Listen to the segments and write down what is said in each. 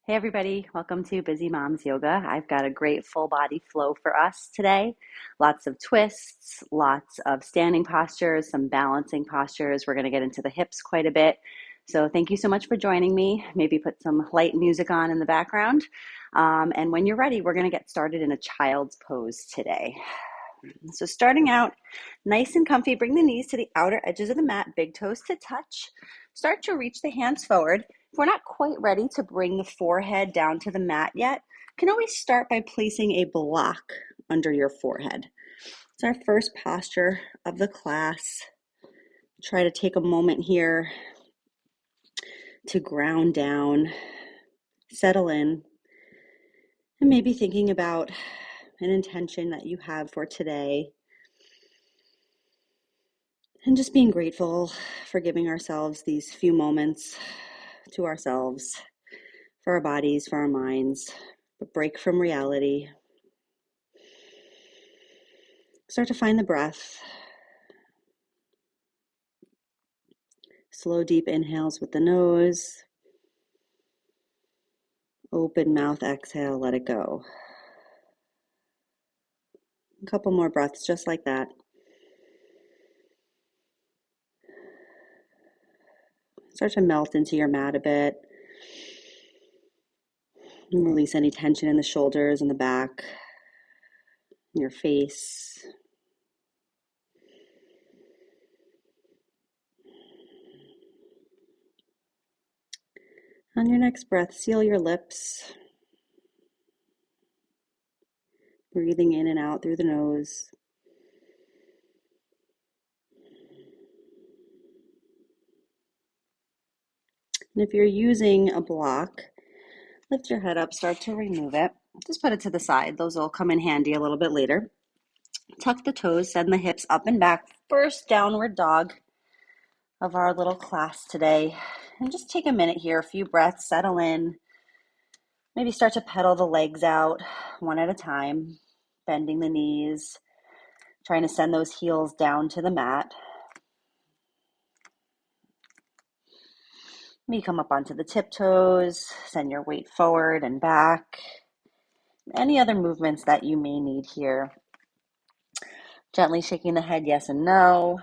Hey everybody, welcome to Busy Moms Yoga. I've got a great full body flow for us today. Lots of twists, lots of standing postures, some balancing postures. We're going to get into the hips quite a bit. So thank you so much for joining me. Maybe put some light music on in the background. And when you're ready, we're going to get started in a child's pose today. So starting out nice and comfy, bring the knees to the outer edges of the mat, big toes to touch. Start to reach the hands forward. If we're not quite ready to bring the forehead down to the mat yet, you can always start by placing a block under your forehead. It's our first posture of the class. Try to take a moment here to ground down, settle in, and maybe thinking about an intention that you have for today. And just being grateful for giving ourselves these few moments to ourselves, for our bodies, for our minds, a break from reality. Start to find the breath. Slow, deep inhales with the nose. Open mouth exhale, let it go. A couple more breaths just like that. Start to melt into your mat a bit. And release any tension in the shoulders and the back, your face. On your next breath, seal your lips. Breathing in and out through the nose. And if you're using a block, lift your head up, start to remove it. Just put it to the side. Those will come in handy a little bit later. Tuck the toes, send the hips up and back. First downward dog of our little class today. And just take a minute here, a few breaths, settle in. Maybe start to pedal the legs out one at a time, bending the knees, trying to send those heels down to the mat. Maybe come up onto the tiptoes, send your weight forward and back. Any other movements that you may need here. Gently shaking the head yes and no.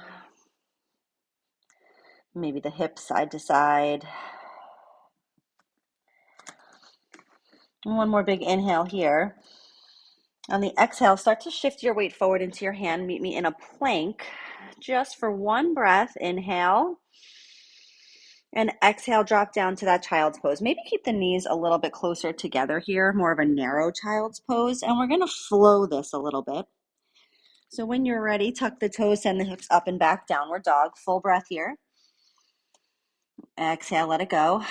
Maybe the hips side to side. And one more big inhale here. On the exhale, start to shift your weight forward into your hand. Meet me in a plank. Just for one breath, inhale. And exhale, drop down to that child's pose. Maybe keep the knees a little bit closer together here, more of a narrow child's pose. And we're going to flow this a little bit. So when you're ready, tuck the toes, send the hips up and back, downward dog. Full breath here. Exhale, let it go.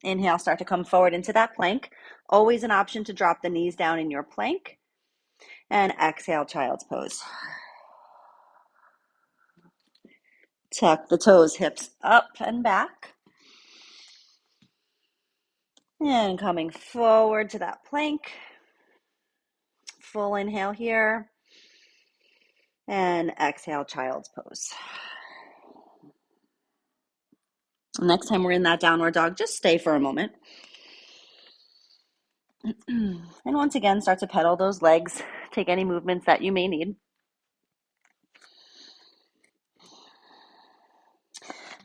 Inhale, start to come forward into that plank. Always an option to drop the knees down in your plank. And exhale, child's pose. Tuck the toes, hips up and back. And coming forward to that plank. Full inhale here. And exhale, child's pose. Next time we're in that downward dog, just stay for a moment. And once again, start to pedal those legs. Take any movements that you may need.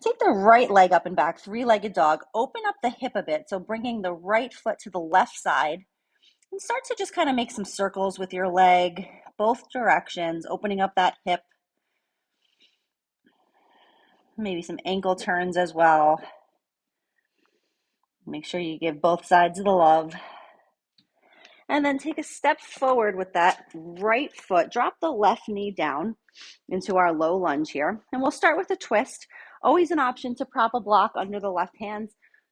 Take the right leg up and back, three-legged dog. Open up the hip a bit, so bringing the right foot to the left side. And start to just kind of make some circles with your leg, both directions, opening up that hip. Maybe some ankle turns as well. Make sure you give both sides of the love. And then take a step forward with that right foot. Drop the left knee down into our low lunge here. And we'll start with a twist. Always an option to prop a block under the left hand.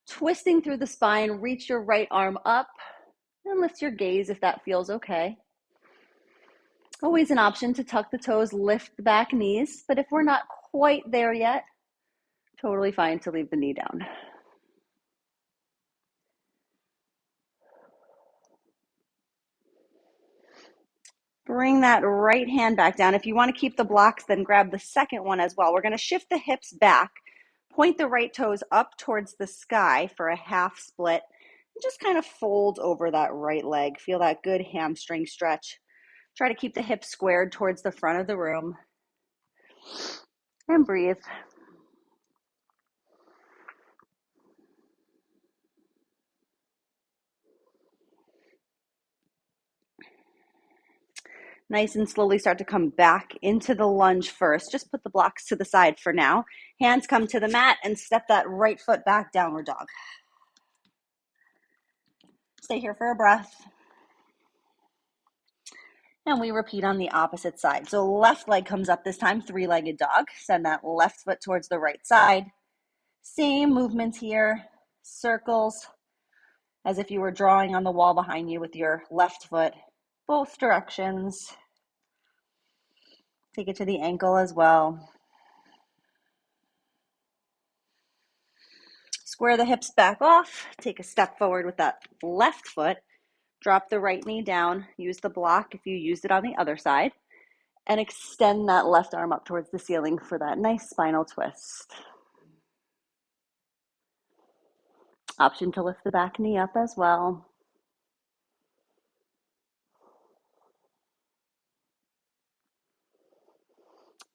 Twisting through the spine, reach your right arm up and lift your gaze if that feels okay. Always an option to tuck the toes, lift the back knees. But if we're not quite there yet, totally fine to leave the knee down. Bring that right hand back down. If you want to keep the blocks, then grab the second one as well. We're going to shift the hips back, Point the right toes up towards the sky for a half split. And just kind of fold over that right leg. Feel that good hamstring stretch. Try to keep the hips squared towards the front of the room. And breathe. Nice and slowly start to come back into the lunge first. Just put the blocks to the side for now. Hands come to the mat and step that right foot back, downward dog. Stay here for a breath. And we repeat on the opposite side. So left leg comes up this time, three-legged dog. Send that left foot towards the right side. Same movements here, circles, as if you were drawing on the wall behind you with your left foot, both directions. Take it to the ankle as well. Square the hips back off. Take a step forward with that left foot. Drop the right knee down. Use the block if you used it on the other side. And extend that left arm up towards the ceiling for that nice spinal twist. Option to lift the back knee up as well.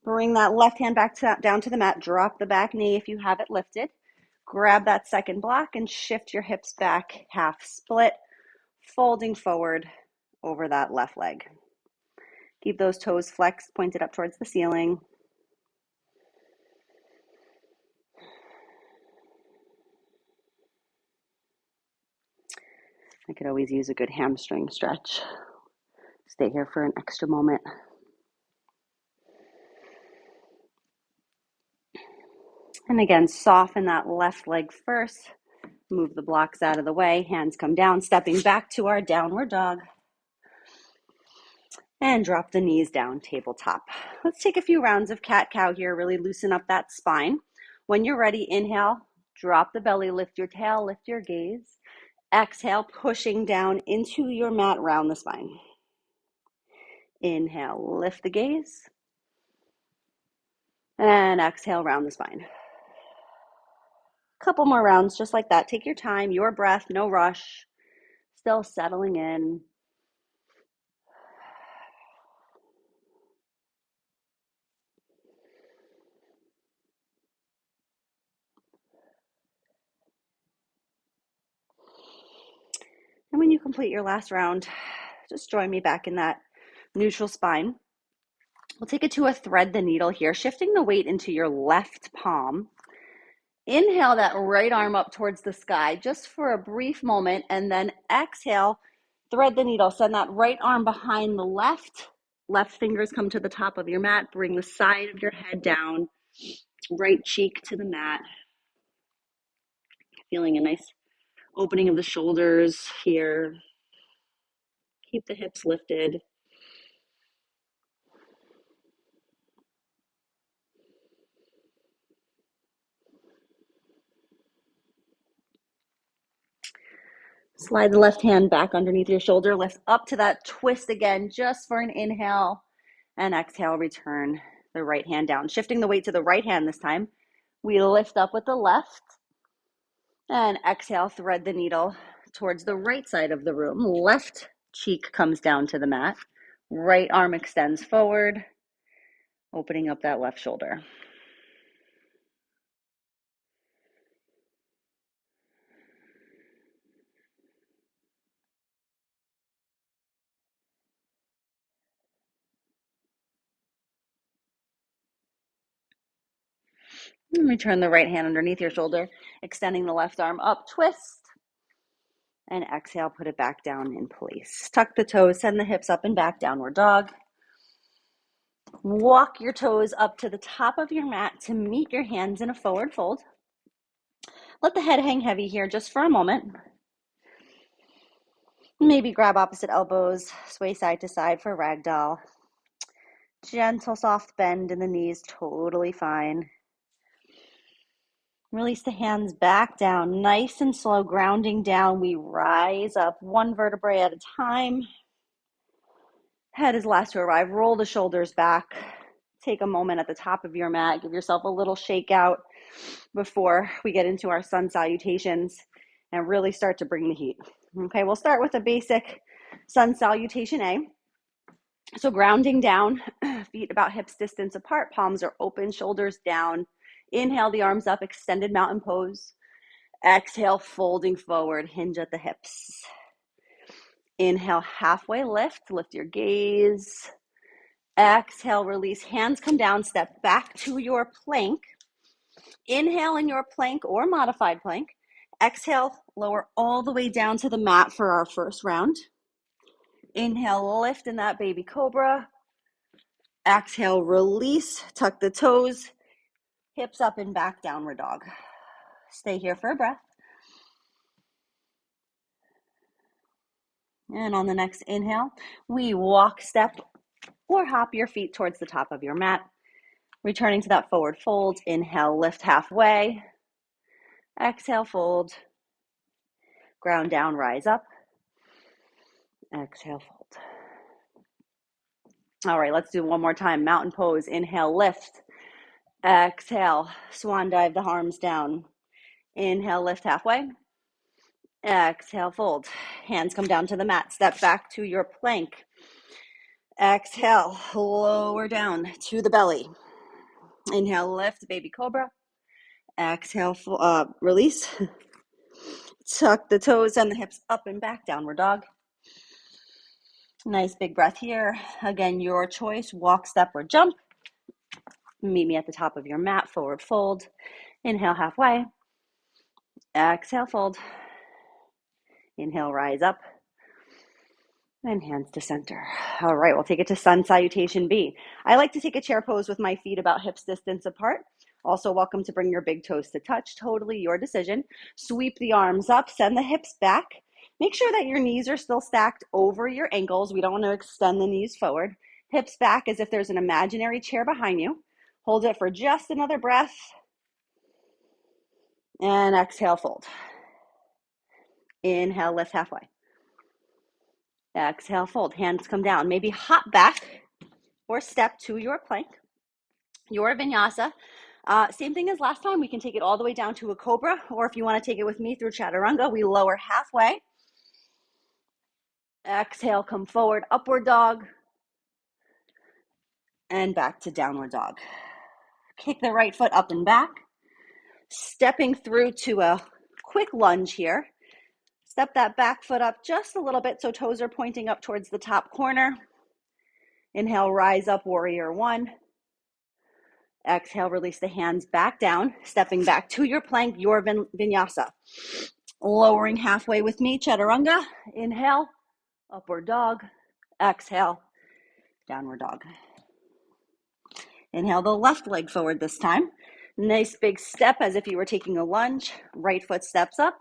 Bring that left hand back down to the mat. Drop the back knee if you have it lifted. Grab that second block and shift your hips back, half split, folding forward over that left leg. Keep those toes flexed, pointed up towards the ceiling. I could always use a good hamstring stretch. Stay here for an extra moment. And again, soften that left leg first. Move the blocks out of the way. Hands come down, stepping back to our downward dog. And drop the knees down, tabletop. Let's take a few rounds of cat-cow here. Really loosen up that spine. When you're ready, inhale, drop the belly, lift your tail, lift your gaze. Exhale, pushing down into your mat, round the spine. Inhale, lift the gaze. And exhale, round the spine. Couple more rounds just like that. Take your time, your breath, no rush. Still settling in. And when you complete your last round, just join me back in that neutral spine. We'll take it to a thread the needle here, shifting the weight into your left palm. Inhale that right arm up towards the sky just for a brief moment, and then exhale, thread the needle. Send that right arm behind the left. Left fingers come to the top of your mat. Bring the side of your head down, right cheek to the mat. Feeling a nice opening of the shoulders here. Keep the hips lifted. Slide the left hand back underneath your shoulder. Lift up to that twist again, just for an inhale. And exhale, return the right hand down. Shifting the weight to the right hand this time. We lift up with the left. And exhale, thread the needle towards the right side of the room. Left cheek comes down to the mat. Right arm extends forward, opening up that left shoulder. And return the right hand underneath your shoulder, extending the left arm up, twist. And exhale, put it back down in place. Tuck the toes, send the hips up and back, downward dog. Walk your toes up to the top of your mat to meet your hands in a forward fold. Let the head hang heavy here just for a moment. Maybe grab opposite elbows, sway side to side for ragdoll. Gentle, soft bend in the knees, totally fine. Release the hands back down, nice and slow, grounding down. We rise up one vertebrae at a time. Head is last to arrive. Roll the shoulders back. Take a moment at the top of your mat. Give yourself a little shake out. before we get into our sun salutations and really start to bring the heat. Okay, we'll start with a basic sun salutation A. So grounding down, feet about hips distance apart, palms are open, shoulders down. Inhale the arms up, extended mountain pose. Exhale, folding forward, hinge at the hips. Inhale, halfway lift your gaze. Exhale, release, hands come down, step back to your plank. Inhale in your plank or modified plank. Exhale, lower all the way down to the mat for our first round. Inhale, lift in that baby cobra. Exhale, release, tuck the toes, hips up and back, downward dog. Stay here for a breath. And on the next inhale, we walk, step, or hop your feet towards the top of your mat. Returning to that forward fold. Inhale, lift halfway. Exhale, fold. Ground down, rise up. Exhale, fold. All right, let's do one more time. Mountain pose. Inhale, lift. Exhale, swan dive the arms down. Inhale, lift halfway. Exhale, fold. Hands come down to the mat. Step back to your plank. Exhale, lower down to the belly. Inhale, lift, baby cobra. Exhale, release. Tuck the toes and the hips up and back, downward dog. Nice big breath here. Again, your choice. Walk, step, or jump. Meet me at the top of your mat, forward fold. Inhale, halfway. Exhale, fold. Inhale, rise up. And hands to center. All right, we'll take it to sun salutation B. I like to take a chair pose with my feet about hips distance apart. Also welcome to bring your big toes to touch. Totally your decision. Sweep the arms up, send the hips back. Make sure that your knees are still stacked over your ankles. We don't want to extend the knees forward. Hips back as if there's an imaginary chair behind you. Hold it for just another breath. And exhale, fold. Inhale, lift halfway. Exhale, fold. Hands come down. Maybe hop back or step to your plank, your vinyasa. Same thing as last time. We can take it all the way down to a cobra, or if you want to take it with me through chaturanga, we lower halfway. Exhale, come forward, upward dog, and back to downward dog. Kick the right foot up and back. Stepping through to a quick lunge here. Step that back foot up just a little bit so toes are pointing up towards the top corner. Inhale, rise up, warrior one. Exhale, release the hands back down, stepping back to your plank, your vinyasa. Lowering halfway with me, chaturanga. Inhale, upward dog. Exhale, downward dog. Inhale the left leg forward this time. Nice big step as if you were taking a lunge. Right foot steps up.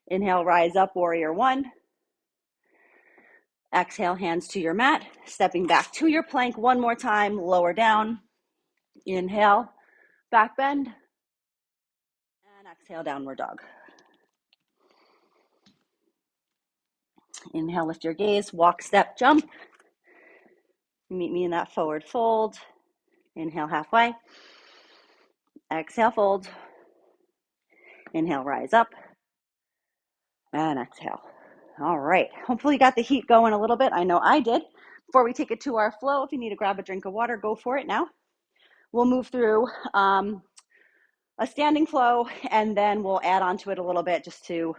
Inhale, rise up, warrior one. Exhale, hands to your mat. Stepping back to your plank one more time. Lower down. Inhale, back bend. And exhale, downward dog. Inhale, lift your gaze. Walk, step, jump. Meet me in that forward fold. Inhale, halfway. Exhale, fold. Inhale, rise up. And exhale. All right. Hopefully you got the heat going a little bit. I know I did. Before we take it to our flow, if you need to grab a drink of water, go for it now. We'll move through a standing flow, and then we'll add on to it a little bit just to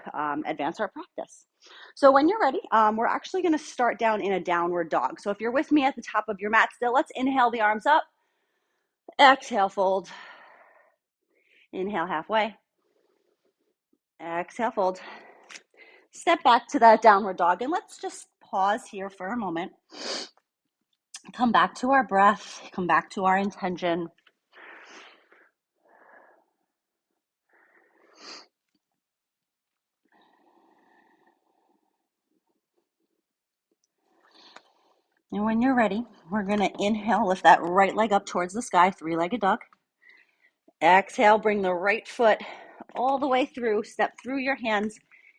advance our practice. So when you're ready, we're actually going to start down in a downward dog. So if you're with me at the top of your mat still, let's inhale the arms up. Exhale, fold. Inhale, halfway. Exhale, fold. Step back to that downward dog, and let's just pause here for a moment. Come back to our breath. Come back to our intention. And when you're ready, we're going to inhale, lift that right leg up towards the sky, three-legged dog. Exhale, bring the right foot all the way through, step through your hands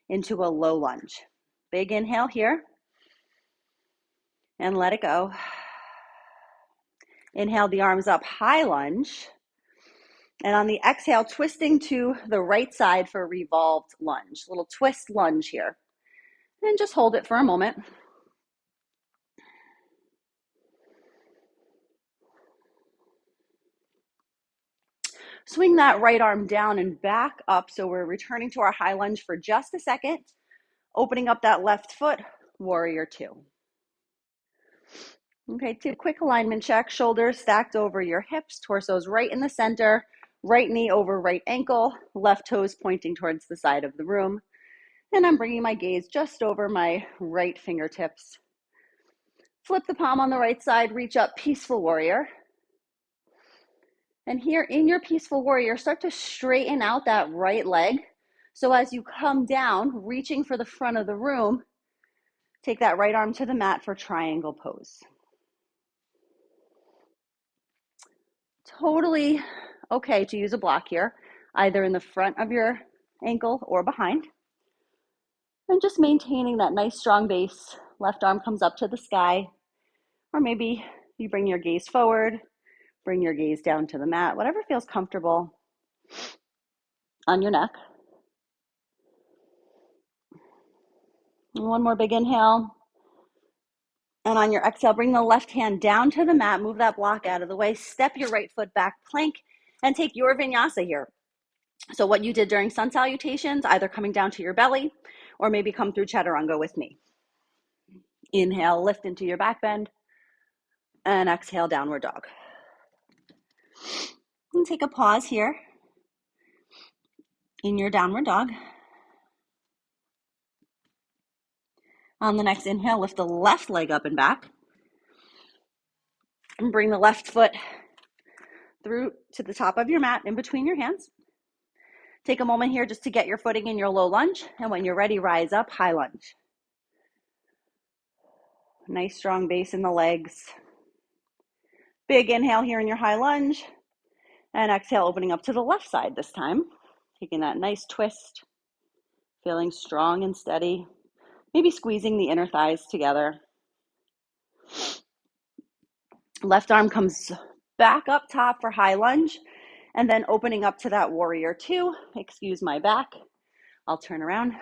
into a low lunge. Big inhale here, and let it go. Inhale the arms up, high lunge. And on the exhale, twisting to the right side for a revolved lunge. Little twist lunge here. And just hold it for a moment. Swing that right arm down and back up. So we're returning to our high lunge for just a second. Opening up that left foot, warrior two. Okay, two quick alignment check. Shoulders stacked over your hips, torso's right in the center, right knee over right ankle, left toes pointing towards the side of the room. And I'm bringing my gaze just over my right fingertips. Flip the palm on the right side, reach up, peaceful warrior. And here in your peaceful warrior, start to straighten out that right leg. So as you come down, reaching for the front of the room, take that right arm to the mat for triangle pose. Totally okay to use a block here, either in the front of your ankle or behind. And just maintaining that nice strong base. Left arm comes up to the sky, or maybe you bring your gaze forward, bring your gaze down to the mat, whatever feels comfortable on your neck. And one more big inhale. And on your exhale, bring the left hand down to the mat, move that block out of the way, step your right foot back, plank, and take your vinyasa here. So what you did during sun salutations, either coming down to your belly or maybe come through chaturanga with me. Inhale, lift into your back bend, and exhale, downward dog. And take a pause here in your downward dog. On the next inhale, lift the left leg up and back. And bring the left foot through to the top of your mat in between your hands. Take a moment here just to get your footing in your low lunge. And when you're ready, rise up, high lunge. Nice strong base in the legs. Big inhale here in your high lunge. And exhale, opening up to the left side this time. Taking that nice twist. Feeling strong and steady. Maybe squeezing the inner thighs together. Left arm comes back up top for high lunge. And then opening up to that warrior two. Excuse my back. I'll turn around.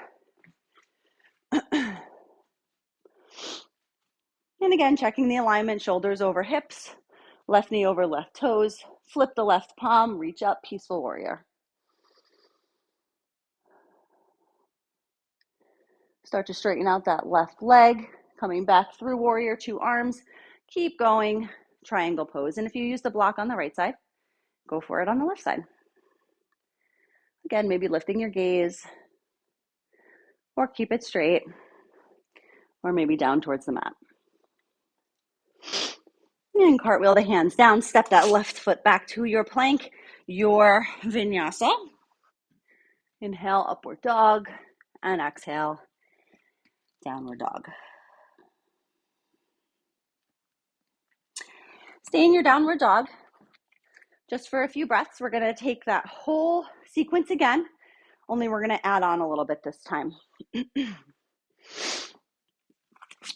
And again, checking the alignment, shoulders over hips, left knee over left toes, flip the left palm, reach up, peaceful warrior. Start to straighten out that left leg, coming back through warrior two arms. Keep going, triangle pose. And if you use the block on the right side, go for it on the left side. Again, maybe lifting your gaze, or keep it straight, or maybe down towards the mat. And cartwheel the hands down, step that left foot back to your plank, your vinyasa. Inhale, upward dog, and exhale, downward dog. Stay in your downward dog. Just for a few breaths, we're gonna take that whole sequence again, only we're gonna add on a little bit this time.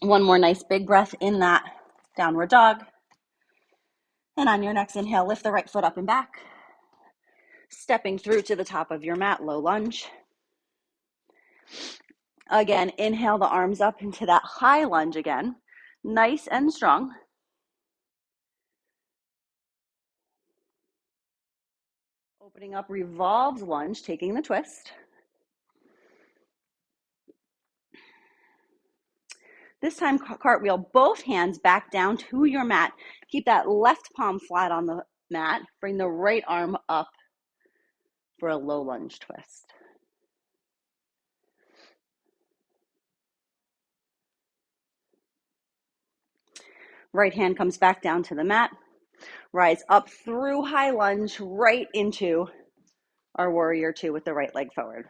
One more nice big breath in that downward dog. And on your next inhale, lift the right foot up and back. Stepping through to the top of your mat, low lunge. Again, inhale the arms up into that high lunge again. Nice and strong. Opening up revolved lunge, taking the twist. This time, cartwheel both hands back down to your mat. Keep that left palm flat on the mat. Bring the right arm up for a low lunge twist. Right hand comes back down to the mat. Rise up through high lunge, right into our warrior two with the right leg forward.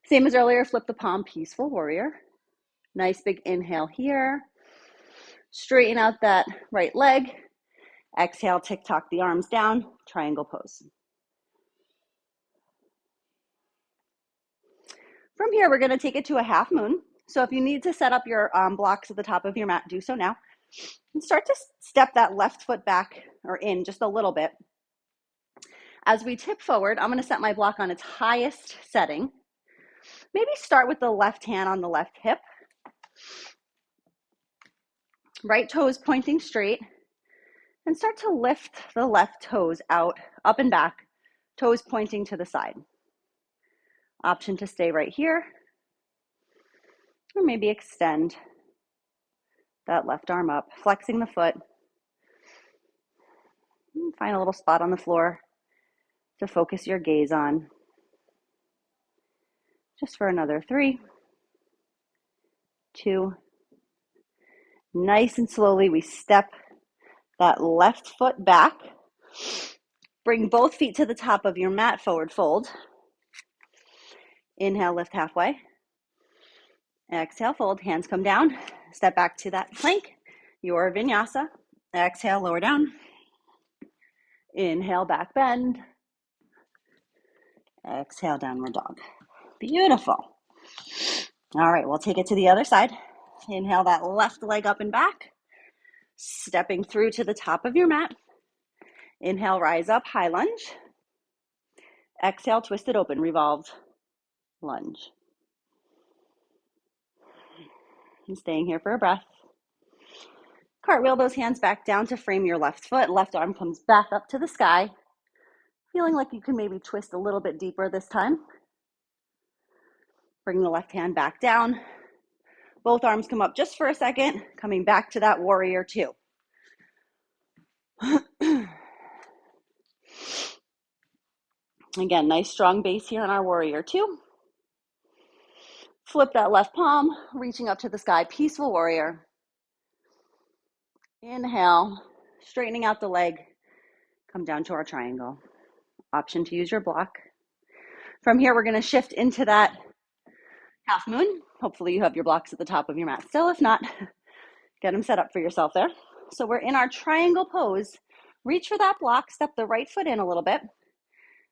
Same as earlier, flip the palm, peaceful warrior. Nice big inhale here. Straighten out that right leg. Exhale, tick-tock the arms down, triangle pose. From here, we're gonna take it to a half moon. So if you need to set up your blocks at the top of your mat, do so now. And start to step that left foot back or in just a little bit. As we tip forward, I'm going to set my block on its highest setting. Maybe start with the left hand on the left hip. Right toe is pointing straight. And start to lift the left toes out, up and back, toes pointing to the side. Option to stay right here, or maybe extend that left arm up, flexing the foot. Find a little spot on the floor to focus your gaze on. Just for another 3, 2. Nice and slowly, we step that left foot back. Bring both feet to the top of your mat, forward fold. Inhale, lift halfway. Exhale, fold, hands come down. Step back to that plank, your vinyasa. Exhale, lower down. Inhale, back bend. Exhale, downward dog. Beautiful. All right, we'll take it to the other side. Inhale that left leg up and back. Stepping through to the top of your mat. Inhale, rise up, high lunge. Exhale, twist it open, revolve, lunge. And staying here for a breath. Cartwheel those hands back down to frame your left foot. Left arm comes back up to the sky. Feeling like you can maybe twist a little bit deeper this time. Bring the left hand back down. Both arms come up just for a second, coming back to that warrior 2. Again, nice strong base here in our warrior 2. Flip that left palm, reaching up to the sky, peaceful warrior. Inhale, straightening out the leg, come down to our triangle. Option to use your block. From here, we're going to shift into that half moon. Hopefully you have your blocks at the top of your mat still. If not, get them set up for yourself there. So we're in our triangle pose. Reach for that block, step the right foot in a little bit.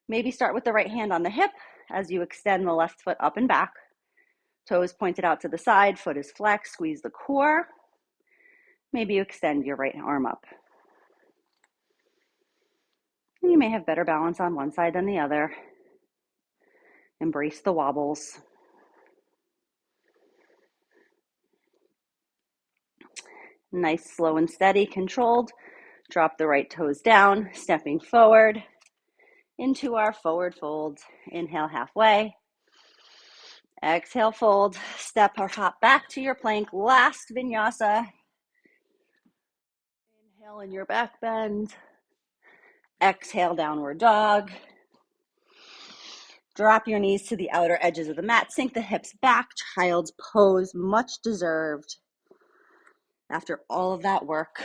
Maybe start with the right hand on the hip as you extend the left foot up and back. Toes pointed out to the side, foot is flexed, squeeze the core. Maybe you extend your right arm up. And you may have better balance on one side than the other. Embrace the wobbles. Nice, slow and steady, controlled. Drop the right toes down, stepping forward into our forward fold. Inhale halfway. Exhale, fold. Step or hop back to your plank. Last vinyasa. Inhale in your back bend. Exhale, downward dog. Drop your knees to the outer edges of the mat. Sink the hips back. Child's pose, much deserved. After all of that work.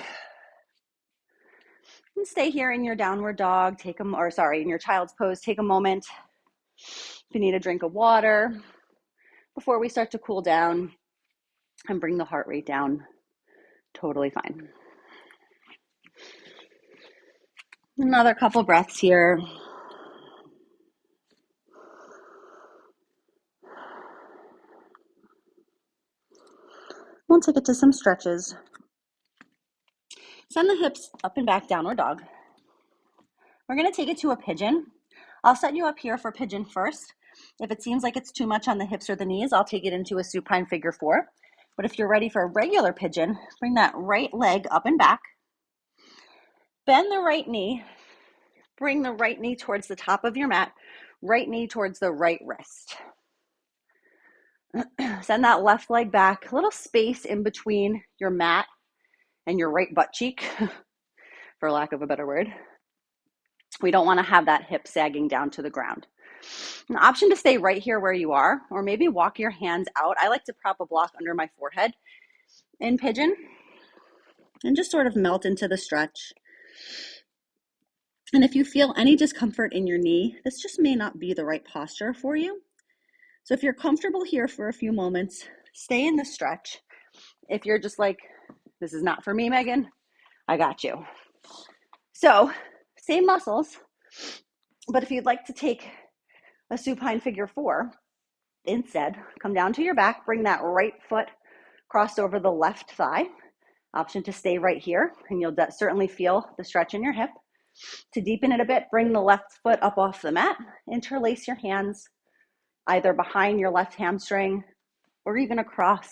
And stay here in your downward dog. In your child's pose, take a moment. If you need a drink of water before we start to cool down and bring the heart rate down, totally fine. Another couple breaths here. We'll take it to some stretches. Send the hips up and back, downward dog. We're going to take it to a pigeon. I'll set you up here for pigeon first. If it seems like it's too much on the hips or the knees, I'll take it into a supine figure 4. But if you're ready for a regular pigeon, bring that right leg up and back. Bend the right knee. Bring the right knee towards the top of your mat. Right knee towards the right wrist. Send that left leg back. A little space in between your mat and your right butt cheek, for lack of a better word. We don't want to have that hip sagging down to the ground. An option to stay right here where you are, or maybe walk your hands out. I like to prop a block under my forehead in pigeon and just sort of melt into the stretch. And if you feel any discomfort in your knee, this just may not be the right posture for you. So if you're comfortable here for a few moments, stay in the stretch. If you're just like, this is not for me, Megan, I got you. So same muscles, but if you'd like to take a supine figure 4, instead, come down to your back, bring that right foot crossed over the left thigh. Option to stay right here, and you'll certainly feel the stretch in your hip. To deepen it a bit, bring the left foot up off the mat, interlace your hands either behind your left hamstring or even across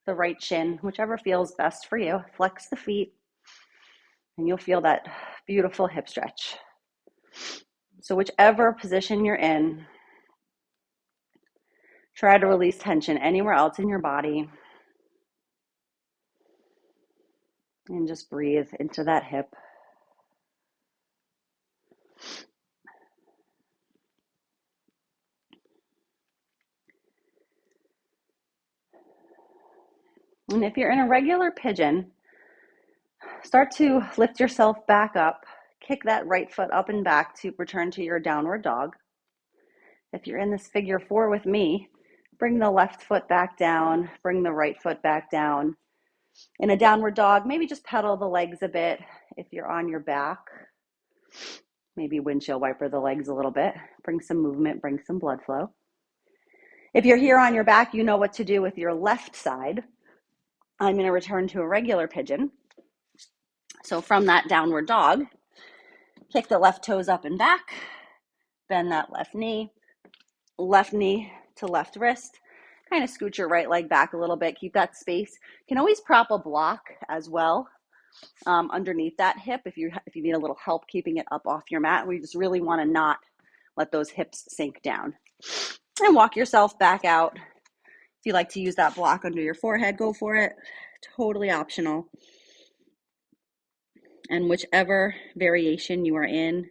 the right shin, whichever feels best for you. Flex the feet, and you'll feel that beautiful hip stretch. So whichever position you're in, try to release tension anywhere else in your body. And just breathe into that hip. And if you're in a regular pigeon, start to lift yourself back up. Kick that right foot up and back to return to your downward dog. If you're in this figure four with me, bring the left foot back down, bring the right foot back down. In a downward dog, maybe just pedal the legs a bit. If you're on your back, maybe windshield wiper the legs a little bit. Bring some movement, bring some blood flow. If you're here on your back, you know what to do with your left side. I'm going to return to a regular pigeon. So from that downward dog, kick the left toes up and back, bend that left knee to left wrist, kind of scoot your right leg back a little bit, keep that space. You can always prop a block as well underneath that hip if you need a little help keeping it up off your mat. We just really want to not let those hips sink down. And walk yourself back out. If you like to use that block under your forehead, go for it. Totally optional. And whichever variation you are in,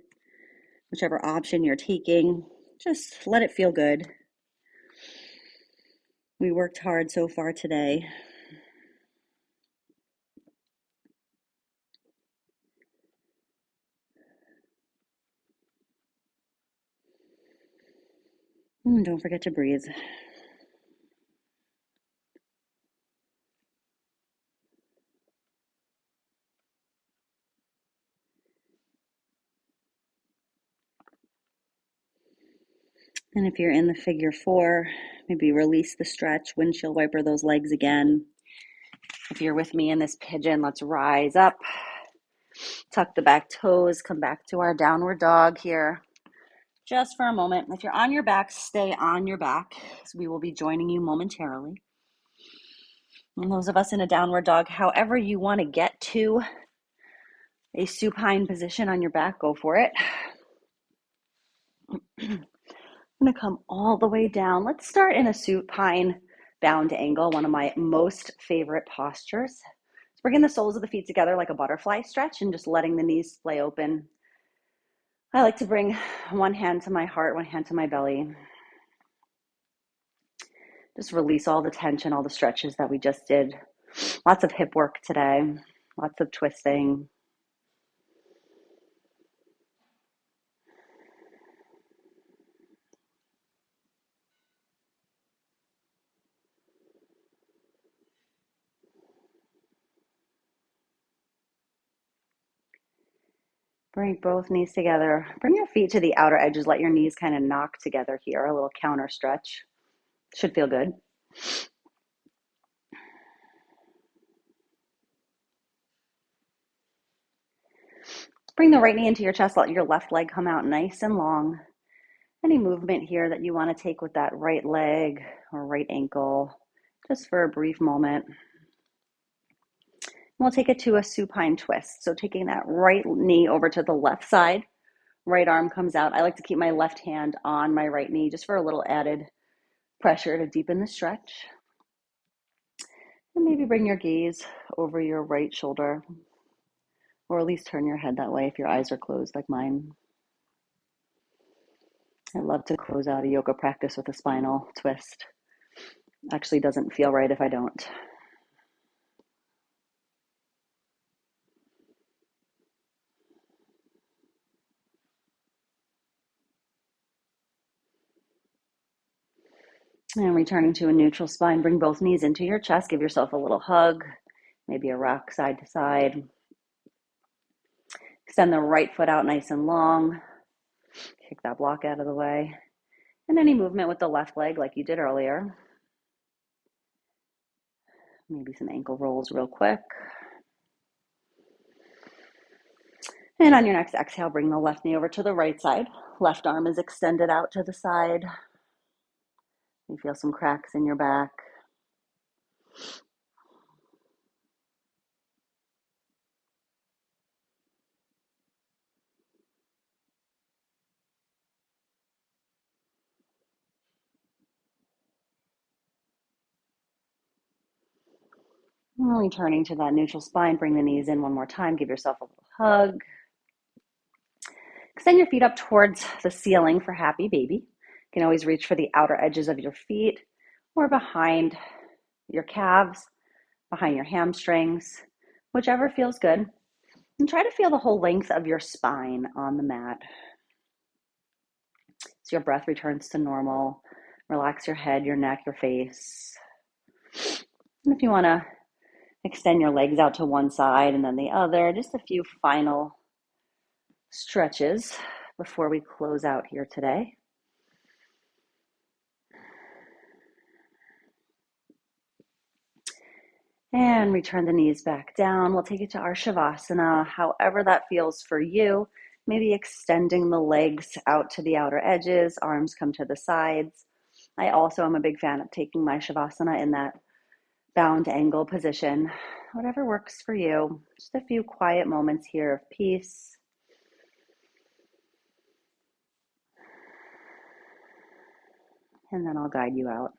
whichever option you're taking, just let it feel good. We worked hard so far today. And don't forget to breathe. And if you're in the figure four, maybe release the stretch, windshield wiper those legs again. If you're with me in this pigeon, let's rise up, tuck the back toes, come back to our downward dog here. Just for a moment. If you're on your back, stay on your back. So we will be joining you momentarily. And those of us in a downward dog, however you want to get to a supine position on your back, go for it. I'm going to come all the way down. Let's start in a supine bound angle, one of my most favorite postures. So bringing the soles of the feet together like a butterfly stretch and just letting the knees splay open. I like to bring one hand to my heart, one hand to my belly. Just release all the tension, all the stretches that we just did. Lots of hip work today, lots of twisting. Bring both knees together. Bring your feet to the outer edges. Let your knees kind of knock together here, a little counter stretch. Should feel good. Bring the right knee into your chest. Let your left leg come out nice and long. Any movement here that you want to take with that right leg or right ankle, just for a brief moment. We'll take it to a supine twist. So taking that right knee over to the left side, right arm comes out. I like to keep my left hand on my right knee just for a little added pressure to deepen the stretch. And maybe bring your gaze over your right shoulder, or at least turn your head that way if your eyes are closed like mine. I love to close out a yoga practice with a spinal twist. Actually doesn't feel right if I don't. And returning to a neutral spine, bring both knees into your chest. Give yourself a little hug, maybe a rock side to side. Extend the right foot out nice and long. Kick that block out of the way. And any movement with the left leg like you did earlier. Maybe some ankle rolls real quick. And on your next exhale, bring the left knee over to the right side. Left arm is extended out to the side. You feel some cracks in your back. And returning to that neutral spine, bring the knees in one more time. Give yourself a little hug. Extend your feet up towards the ceiling for happy baby. You can always reach for the outer edges of your feet or behind your calves, behind your hamstrings, whichever feels good. And try to feel the whole length of your spine on the mat. So your breath returns to normal. Relax your head, your neck, your face. And if you want to extend your legs out to one side and then the other, just a few final stretches before we close out here today. And return the knees back down. We'll take it to our Shavasana, however that feels for you. Maybe extending the legs out to the outer edges, arms come to the sides. I also am a big fan of taking my Shavasana in that bound angle position. Whatever works for you. Just a few quiet moments here of peace. And then I'll guide you out.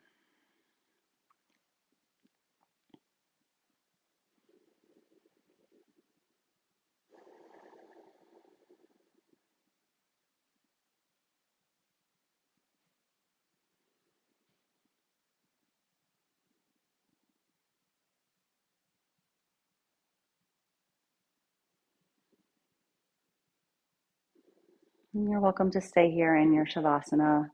And you're welcome to stay here in your Shavasana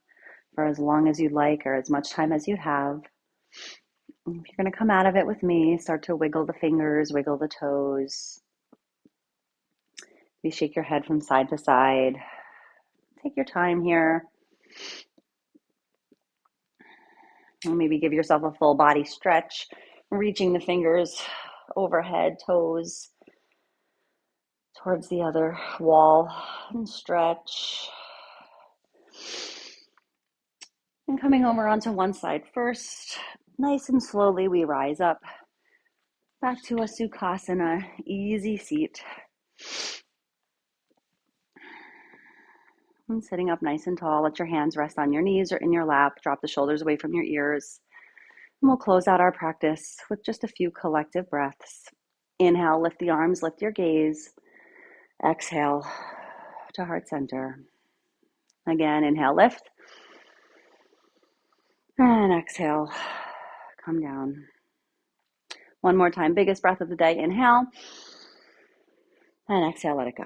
for as long as you'd like or as much time as you have. If you're going to come out of it with me, start to wiggle the fingers, wiggle the toes. You shake your head from side to side. Take your time here. And maybe give yourself a full body stretch, reaching the fingers overhead, toes towards the other wall, and stretch. And coming over onto one side first, nice and slowly we rise up back to a Sukhasana, easy seat. And sitting up nice and tall, let your hands rest on your knees or in your lap. Drop the shoulders away from your ears. And we'll close out our practice with just a few collective breaths. Inhale, lift the arms, lift your gaze. Exhale to heart center. Again, inhale, lift. And exhale, come down. One more time, biggest breath of the day. Inhale. And exhale, let it go.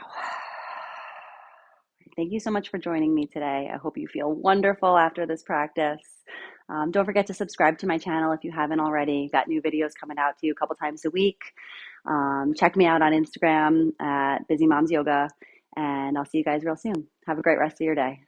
Thank you so much for joining me today. I hope you feel wonderful after this practice. Don't forget to subscribe to my channel if you haven't already. Got new videos coming out to you a couple times a week. Check me out on Instagram at Busy Moms Yoga, and I'll see you guys real soon. Have a great rest of your day.